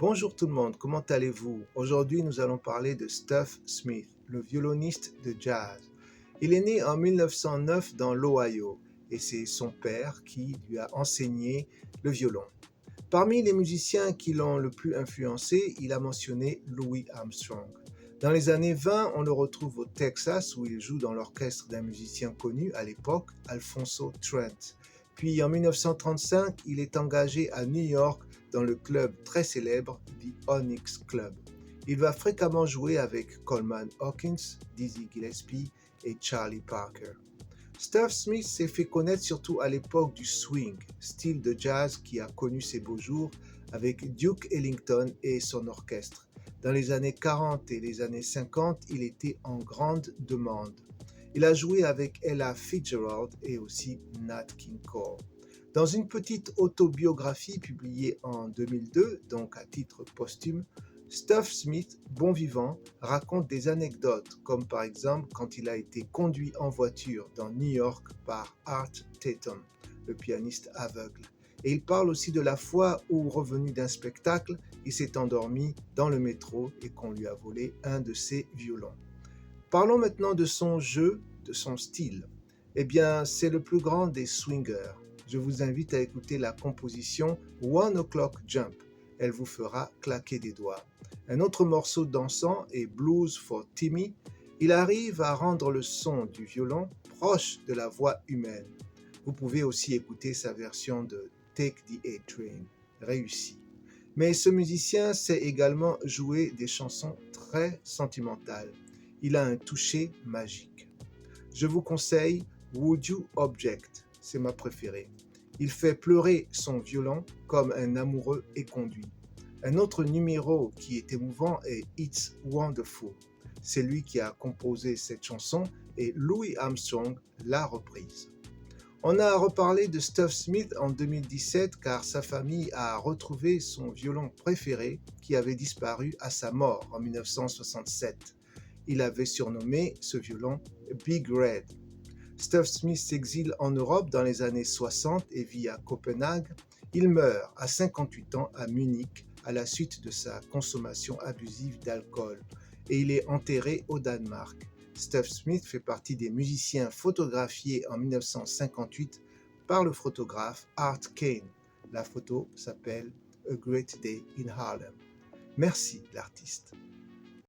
Bonjour tout le monde, comment allez-vous? Aujourd'hui, nous allons parler de Stuff Smith, le violoniste de jazz. Il est né en 1909 dans l'Ohio et c'est son père qui lui a enseigné le violon. Parmi les musiciens qui l'ont le plus influencé, il a mentionné Louis Armstrong. Dans les années 20, on le retrouve au Texas où il joue dans l'orchestre d'un musicien connu à l'époque, Alphonso Trent. Puis en 1935, il est engagé à New York dans le club très célèbre The Onyx Club. Il va fréquemment jouer avec Coleman Hawkins, Dizzy Gillespie et Charlie Parker. Stuff Smith s'est fait connaître surtout à l'époque du swing, style de jazz qui a connu ses beaux jours avec Duke Ellington et son orchestre. Dans les années 40 et les années 50, il était en grande demande. Il a joué avec Ella Fitzgerald et aussi Nat King Cole. Dans une petite autobiographie publiée en 2002, donc à titre posthume, Stuff Smith, bon vivant, raconte des anecdotes, comme par exemple quand il a été conduit en voiture dans New York par Art Tatum, le pianiste aveugle. Et il parle aussi de la fois où, revenu d'un spectacle, il s'est endormi dans le métro et qu'on lui a volé un de ses violons. Parlons maintenant de son jeu, de son style. Eh bien, c'est le plus grand des swingers. Je vous invite à écouter la composition One O'Clock Jump. Elle vous fera claquer des doigts. Un autre morceau dansant est Blues for Timmy. Il arrive à rendre le son du violon proche de la voix humaine. Vous pouvez aussi écouter sa version de Take the A-Train, réussie. Mais ce musicien sait également jouer des chansons très sentimentales. Il a un toucher magique. Je vous conseille Would You Object, c'est ma préférée. Il fait pleurer son violon comme un amoureux éconduit. Un autre numéro qui est émouvant est It's Wonderful. C'est lui qui a composé cette chanson et Louis Armstrong l'a reprise. On a reparlé de Stuff Smith en 2017 car sa famille a retrouvé son violon préféré qui avait disparu à sa mort en 1967. Il avait surnommé ce violon Big Red. Stuff Smith s'exile en Europe dans les années 60 et vit à Copenhague. Il meurt à 58 ans à Munich à la suite de sa consommation abusive d'alcool et il est enterré au Danemark. Stuff Smith fait partie des musiciens photographiés en 1958 par le photographe Art Kane. La photo s'appelle A Great Day in Harlem. Merci l'artiste.